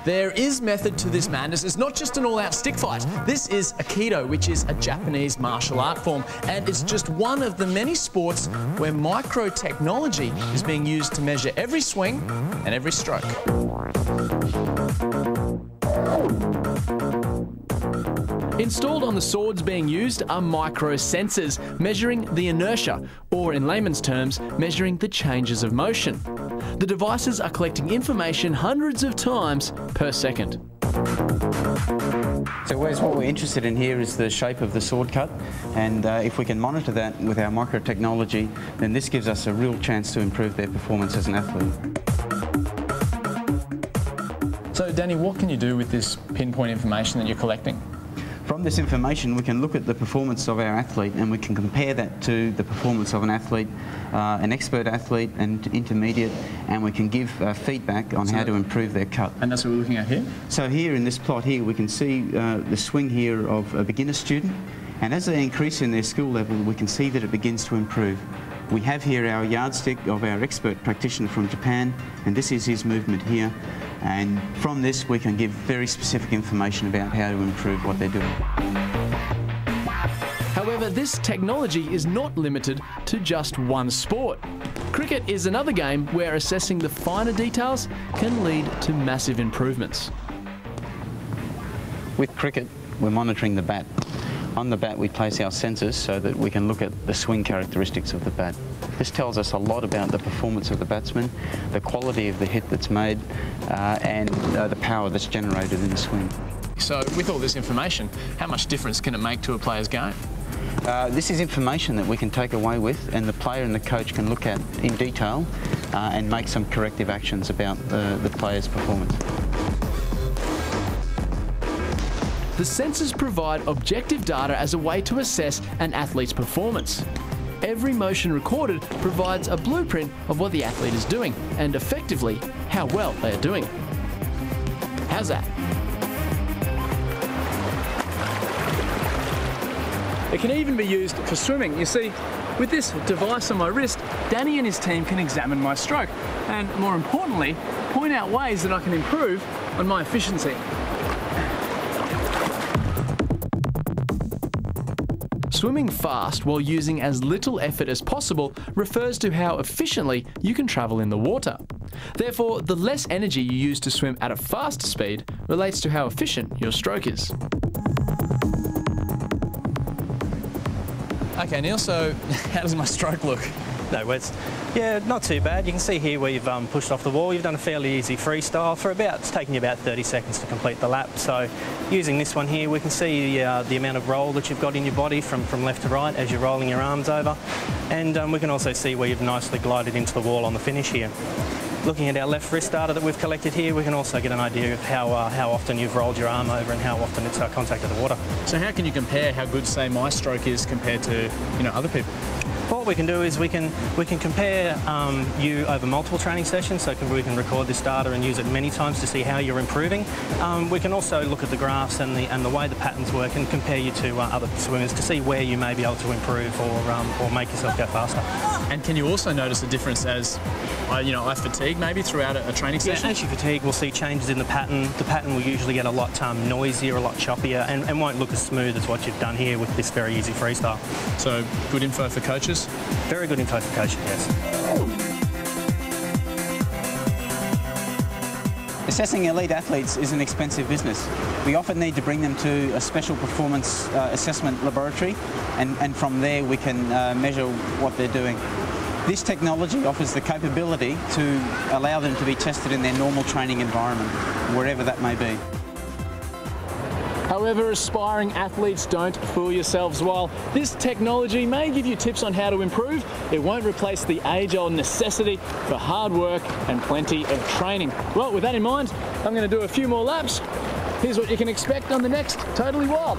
There is method to this madness. It's not just an all-out stick fight. This is Aikido, which is a Japanese martial art form, and it's just one of the many sports where micro-technology is being used to measure every swing and every stroke. Installed on the swords being used are micro-sensors, measuring the inertia, or in layman's terms, measuring the changes of motion. The devices are collecting information hundreds of times per second. So Wes, what we're interested in here is the shape of the sword cut, and if we can monitor that with our micro-technology, then this gives us a real chance to improve their performance as an athlete. So Danny, what can you do with this pinpoint information that you're collecting? From this information, we can look at the performance of our athlete, and we can compare that to the performance of an athlete, an expert athlete and intermediate, and we can give feedback on how to improve their cut. And that's what we're looking at here? So here in this plot here, we can see the swing here of a beginner student, and as they increase in their skill level, we can see that it begins to improve. We have here our yardstick of our expert practitioner from Japan, and this is his movement here. And from this, we can give very specific information about how to improve what they're doing. However, this technology is not limited to just one sport. Cricket is another game where assessing the finer details can lead to massive improvements. With cricket, we're monitoring the bat. On the bat, we place our sensors so that we can look at the swing characteristics of the bat. This tells us a lot about the performance of the batsman, the quality of the hit that's made, and the power that's generated in the swing. So with all this information, how much difference can it make to a player's game? This is information that we can take away with, and the player and the coach can look at in detail and make some corrective actions about the player's performance. The sensors provide objective data as a way to assess an athlete's performance. Every motion recorded provides a blueprint of what the athlete is doing and effectively how well they are doing. How's that? It can even be used for swimming. You see, with this device on my wrist, Danny and his team can examine my stroke and, more importantly, point out ways that I can improve on my efficiency. Swimming fast while using as little effort as possible refers to how efficiently you can travel in the water. Therefore, the less energy you use to swim at a faster speed relates to how efficient your stroke is. Okay, Neil, so how does my stroke look? No, yeah, not too bad. You can see here where you've pushed off the wall. You've done a fairly easy freestyle for it's taken you about 30 seconds to complete the lap. So using this one here, we can see the amount of roll that you've got in your body from left to right as you're rolling your arms over. And we can also see where you've nicely glided into the wall on the finish here. Looking at our left wrist data that we've collected here, we can also get an idea of how often you've rolled your arm over and how often it's contacted the water. So how can you compare how good, say, my stroke is compared to, other people? What we can do is we can compare you over multiple training sessions, so we can record this data and use it many times to see how you're improving. We can also look at the graphs and the way the patterns work and compare you to other swimmers to see where you may be able to improve or make yourself go faster. And can you also notice a difference as I fatigue maybe throughout a training session? Yeah, as you fatigue, we'll see changes in the pattern. The pattern will usually get a lot noisier, a lot choppier, and won't look as smooth as what you've done here with this very easy freestyle. So good info for coaches? Very good info for coaching, yes. Assessing elite athletes is an expensive business. We often need to bring them to a special performance assessment laboratory, and from there we can measure what they're doing. This technology offers the capability to allow them to be tested in their normal training environment, wherever that may be. However, aspiring athletes, don't fool yourselves. While this technology may give you tips on how to improve, it won't replace the age-old necessity for hard work and plenty of training. Well, with that in mind, I'm going to do a few more laps. Here's what you can expect on the next Totally Wild.